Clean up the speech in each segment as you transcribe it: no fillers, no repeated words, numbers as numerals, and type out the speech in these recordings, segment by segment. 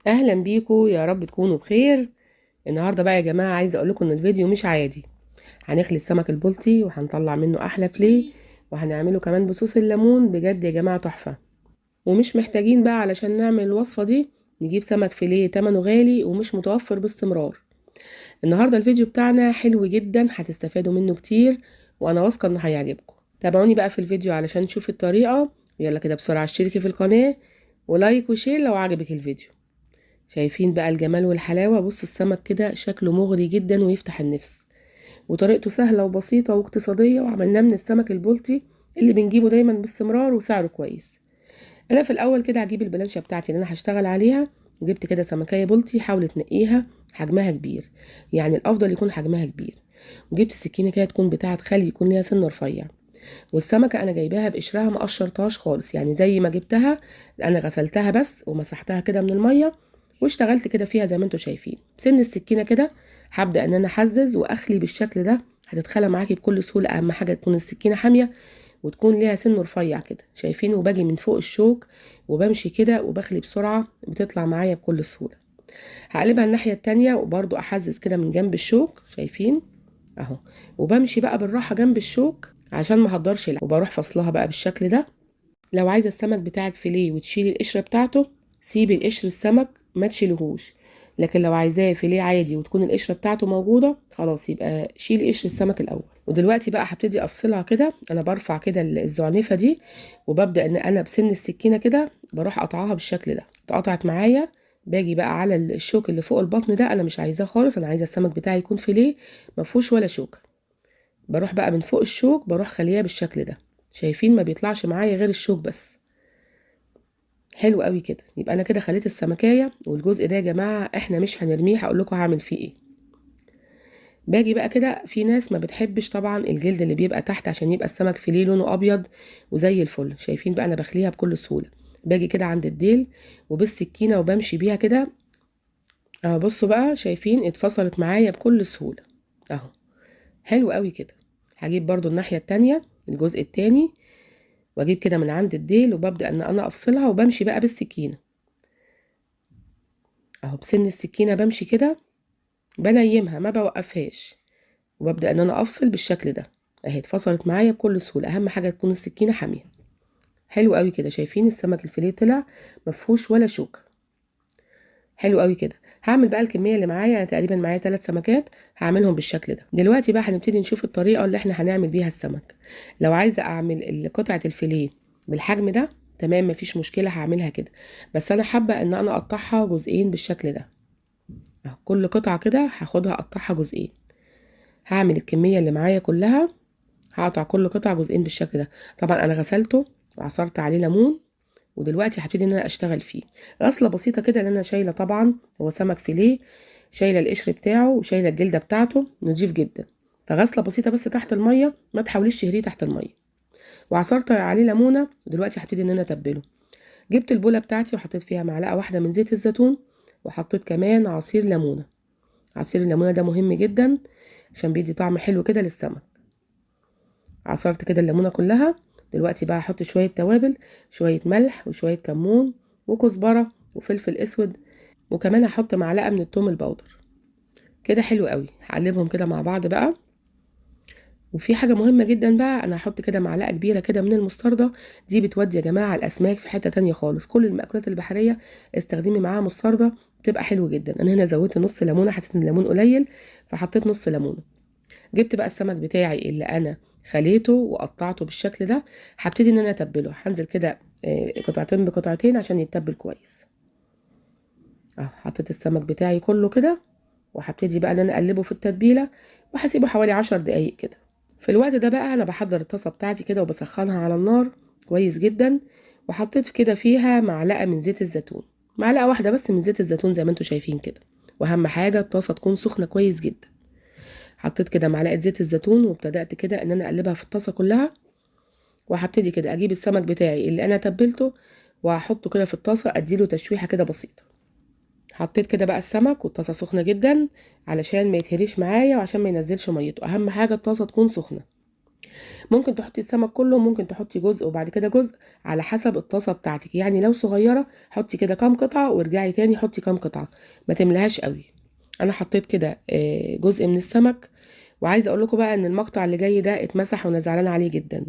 اهلا بيكم، يا رب تكونوا بخير. النهارده بقى يا جماعه عايزه اقول لكم ان الفيديو مش عادي. هنخلي السمك البلطي وهنطلع منه احلى فليه، وهنعمله كمان بصوص الليمون. بجد يا جماعه تحفه. ومش محتاجين بقى علشان نعمل الوصفه دي نجيب سمك فيليه تمنه غالي ومش متوفر باستمرار. النهارده الفيديو بتاعنا حلو جدا، هتستفادوا منه كتير، وانا واثقه انه هيعجبكم. تابعوني بقى في الفيديو علشان تشوفوا الطريقه. يلا كده بسرعه اشتركي في القناه ولايك وشير لو عجبك الفيديو. شايفين بقى الجمال والحلاوة؟ بصوا السمك كده شكله مغري جدا ويفتح النفس، وطريقته سهلة وبسيطة واقتصادية، وعملناه من السمك البلطي اللي بنجيبه دايما باستمرار وسعره كويس. انا في الاول كده هجيب البلانشة بتاعتي اللي انا هشتغل عليها، وجبت كده سمكية بلطي. حاول تنقيها حجمها كبير، يعني الافضل يكون حجمها كبير. وجبت السكينة كده تكون بتاعة خلي، يكون ليها سن رفيع. والسمكة انا جايباها بقشرها، ما قشرتهاش خالص، يعني زي ما جبتها انا غسلتها بس ومسحتها كده من المية، واشتغلت كده فيها زي ما انتوا شايفين. بسن السكينة كده هبدأ ان انا احزز واخلي بالشكل ده. هتتخلى معاكي بكل سهولة، اهم حاجة تكون السكينة حامية وتكون ليها سن رفيع كده. شايفين؟ وباجي من فوق الشوك وبمشي كده وبخلي بسرعة، بتطلع معايا بكل سهولة. هقلبها الناحية التانية وبرضو احزز كده من جنب الشوك. شايفين اهو؟ وبمشي بقى بالراحة جنب الشوك عشان ما اهدرش وبروح فصلها بقى بالشكل ده. لو عايزة السمك بتاعك فيليه وتشيلي القشرة بتاعته، سيبي القشر السمك ما تشيلهوش. لكن لو عايزاه فيليه عادي وتكون القشرة بتاعته موجودة، خلاص يبقى شيلي قشر السمك الأول. ودلوقتي بقى هبتدي أفصلها كده. أنا برفع كده الزعنفة دي، وببدأ إن أنا بسن السكينة كده بروح قطعها بالشكل ده. اتقطعت معايا، باجي بقى على الشوك اللي فوق البطن ده، أنا مش عايزاه خالص. أنا عايزة السمك بتاعي يكون فيليه مفهوش ولا شوكة. بروح بقى من فوق الشوك بروح خليها بالشكل ده. شايفين؟ ما بيطلعش معايا غير الشوك بس. حلو قوي كده. يبقى انا كده خليت السمكية، والجزء ده يا جماعة احنا مش هنرميه، هقول لكم هعمل فيه ايه. باجي بقى كده، في ناس ما بتحبش طبعا الجلد اللي بيبقى تحت عشان يبقى السمك فيليه لونه ابيض وزي الفل. شايفين بقى؟ انا بخليها بكل سهولة. باجي كده عند الديل وبالسكينة وبمشي بيها كده. اهو بصوا بقى، شايفين؟ اتفصلت معايا بكل سهولة اهو. حلو قوي كده. هجيب برضو الناحية التانية، الجزء التاني، واجيب كده من عند الديل وببدأ ان انا افصلها وبمشي بقى بالسكينة اهو. بسن السكينة بمشي كده، بنيمها ما بوقفهاش، وببدأ ان انا افصل بالشكل ده. اهي اتفصلت معايا بكل سهولة. اهم حاجة تكون السكينة حامية. حلو قوي كده. شايفين السمك الفيليه طلع مفهوش ولا شوكة. حلو قوي كده. هعمل بقى الكمية اللي معايا. انا تقريبا معايا 3 سمكات، هعملهم بالشكل ده. دلوقتي بقى هنبتدي نشوف الطريقة اللي احنا هنعمل بيها السمك. لو عايزة اعمل قطعة الفيليه بالحجم ده، تمام مفيش مشكلة، هعملها كده. بس انا حابة ان انا اقطعها جزئين بالشكل ده اهو. كل قطعة كده هاخدها اقطعها جزئين. هعمل الكمية اللي معايا كلها، هقطع كل قطعة جزئين بالشكل ده. طبعا انا غسلته وعصرت عليه ليمون، ودلوقتي هبتدي ان انا اشتغل فيه غسلة بسيطة كده. لان انا شايلة طبعا، هو سمك فيليه، شايلة القشر بتاعه وشايلة الجلدة بتاعته، نضيف جدا. فغسلة بسيطة بس تحت المية، ما تحاوليش تهريه تحت المية. وعصرت عليه ليمونة، ودلوقتي هبتدي ان انا اتبله. جبت البولة بتاعتي وحطيت فيها معلقة واحدة من زيت الزيتون، وحطيت كمان عصير ليمونة. عصير الليمونة ده مهم جدا عشان بيدي طعم حلو كده للسمك. عصرت كده الليمونة كلها. دلوقتي بقى هحط شوية توابل، شوية ملح وشوية كمون وكزبرة وفلفل اسود، وكمان هحط معلقة من التوم البودر. كده حلو قوي. هقلبهم كده مع بعض بقى. وفي حاجة مهمة جدا بقى، انا هحط كده معلقة كبيرة كده من المستردة. دي بتودي يا جماعة الاسماك في حتة تانية خالص. كل المأكولات البحرية استخدمي معاها مستردة، بتبقى حلو جدا. انا هنا زودت نص ليمونة، حسيت ان الليمون قليل فحطيت نص ليمونة. جبت بقى السمك بتاعي اللي انا خليته وقطعته بالشكل ده. هبتدي ان انا اتبله. هنزل كده قطعتين بقطعتين عشان يتبل كويس اهو. حطيت السمك بتاعي كله كده، وهبتدي بقى ان انا اقلبه في التتبيله، وهسيبه حوالي 10 دقايق كده. في الوقت ده بقى انا بحضر الطاسه بتاعتي كده وبسخنها على النار كويس جدا. وحطيت كده فيها معلقه من زيت الزيتون، معلقه واحده بس من زيت الزيتون زي ما انتم شايفين كده. واهم حاجه الطاسه تكون سخنه كويس جدا. حطيت كده معلقه زيت الزيتون، وابتدأت كده ان انا اقلبها في الطاسه كلها. وهبتدي كده اجيب السمك بتاعي اللي انا تبلته، وهحطه كده في الطاسه، اديله تشويحه كده بسيطه. حطيت كده بقى السمك والطاسه سخنه جدا علشان ما يتهريش معايا وعشان ما ينزلش ميته. اهم حاجه الطاسه تكون سخنه. ممكن تحطي السمك كله، ممكن تحطي جزء وبعد كده جزء على حسب الطاسه بتاعتك. يعني لو صغيره حطي كده كام قطعه وارجعي تاني حطي كام قطعه، ما تملهاش قوي. انا حطيت كده جزء من السمك. وعايزه اقول لكم بقى ان المقطع اللي جاي ده اتمسح وانا زعلانه عليه جدا.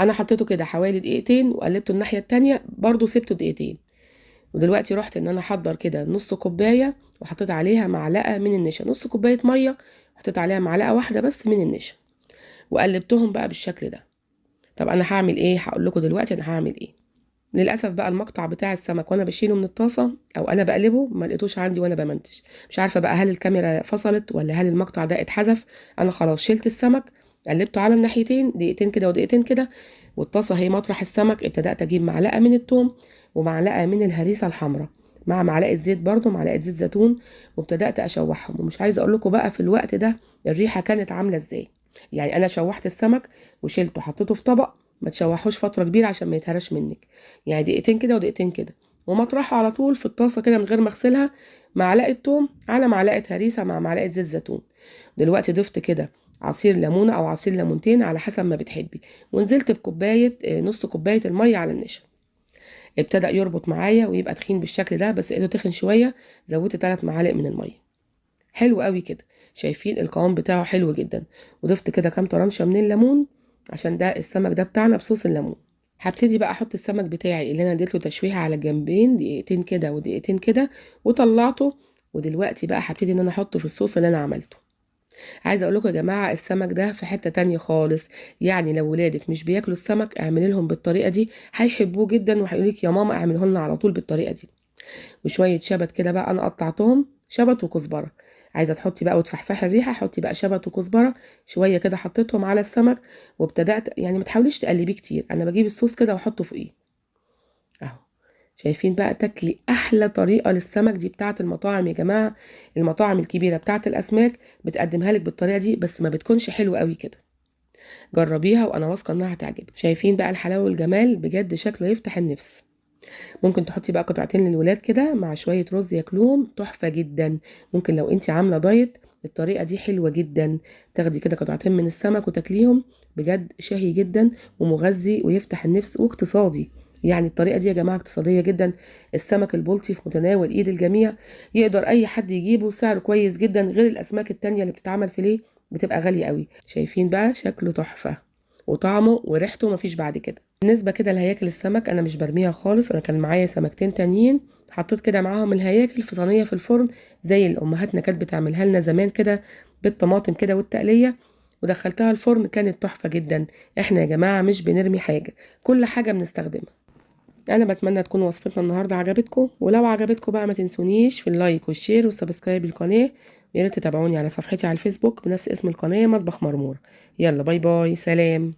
انا حطيته كده حوالي دقيقتين وقلبته الناحيه التانية برضو سبته دقيقتين. ودلوقتي رحت ان انا احضر كده نص كوبايه وحطيت عليها معلقه من النشا، نص كوبايه ميه حطيت عليها معلقه واحده بس من النشا، وقلبتهم بقى بالشكل ده. طب انا هعمل ايه؟ هقول لكم دلوقتي انا هعمل ايه. للاسف بقى المقطع بتاع السمك وانا بشيله من الطاسه او انا بقلبه ما لقيتوش عندي وانا بمنتج. مش عارفه بقى هل الكاميرا فصلت ولا هل المقطع ده اتحذف. انا خلاص شلت السمك، قلبته على الناحيتين دقيقتين كده ودقيقتين كده، والطاسه هي مطرح السمك. ابتدات اجيب معلقه من الثوم ومعلقه من الهريسه الحمراء مع معلقه زيت، برضو معلقه زيت زيتون، وابتدات اشوحهم. ومش عايزه اقول لكم بقى في الوقت ده الريحه كانت عامله ازاي. يعني انا شوحت السمك وشلته حطيته في طبق، ما تشوحوش فتره كبيره عشان ما يتهرش منك. يعني دقيقتين كده ودقيقتين كده، ومطرحه على طول في الطاسه كده من غير ما اغسلها معلقه توم على معلقه هريسه مع معلقه زيت زيتون. دلوقتي ضفت كده عصير ليمونه او عصير ليمونتين على حسب ما بتحبي، ونزلت بكوبايه نص كوبايه الميه على النشا. ابتدى يربط معايا ويبقى تخين بالشكل ده، بس لقيته تخن شويه، زودت 3 معالق من الميه. حلو قوي كده، شايفين القوام بتاعه حلو جدا. وضفت كده كام طرنشه من الليمون عشان ده السمك ده بتاعنا بصوص الليمون. هبتدي بقى احط السمك بتاعي اللي انا اديته تشويحه على الجنبين دقيقتين كده ودقيقتين كده وطلعته. ودلوقتي بقى هبتدي ان انا احطه في الصوص اللي انا عملته. عايزه اقول لكم يا جماعه السمك ده في حته تانية خالص. يعني لو ولادك مش بياكلوا السمك اعملي لهم بالطريقه دي، هيحبوه جدا وهيقولوا لك يا ماما اعمله لنا على طول بالطريقه دي. وشويه شبت كده بقى انا قطعتهم شبت وكزبره. عايزه تحطي بقى وتفحفحي الريحه حطي بقى شبت وكزبره شويه كده، حطيتهم على السمك. وابتدات يعني ما تحاوليش تقلبيه كتير، انا بجيب الصوص كده واحطه فوقيه اهو. شايفين بقى تاكلي احلى طريقه للسمك دي بتاعه المطاعم يا جماعه. المطاعم الكبيره بتاعه الاسماك بتقدمها لك بالطريقه دي بس ما بتكونش حلوه قوي كده. جربيها وانا واثقه انها هتعجبك. شايفين بقى الحلاوه والجمال بجد شكله يفتح النفس. ممكن تحطي بقى قطعتين للولاد كده مع شويه رز ياكلوهم تحفه جدا. ممكن لو انت عامله دايت الطريقه دي حلوه جدا، تاخدي كده قطعتين من السمك وتاكليهم. بجد شهي جدا ومغذي ويفتح النفس واقتصادي. يعني الطريقه دي يا جماعه اقتصاديه جدا. السمك البلطي في متناول ايد الجميع، يقدر اي حد يجيبه، سعره كويس جدا غير الاسماك التانية اللي بتتعمل فيليه بتبقى غاليه قوي. شايفين بقى شكله تحفه وطعمه وريحته مفيش بعد كده. بالنسبه كده لهياكل السمك انا مش برميها خالص، انا كان معايا سمكتين تانيين حطيت كده معاهم الهياكل في صينيه في الفرن زي اللي امهاتنا كانت بتعملها لنا زمان كده بالطماطم كده والتقليه، ودخلتها الفرن كانت تحفه جدا. احنا يا جماعه مش بنرمي حاجه، كل حاجه بنستخدمها. انا بتمنى تكون وصفتنا النهارده عجبتكم، ولو عجبتكم بقى ما تنسونيش في اللايك والشير والسبسكرايب للقناه. ويا ريت تتابعوني على صفحتي على الفيسبوك بنفس اسم القناه مطبخ مرمور. يلا باي باي سلام.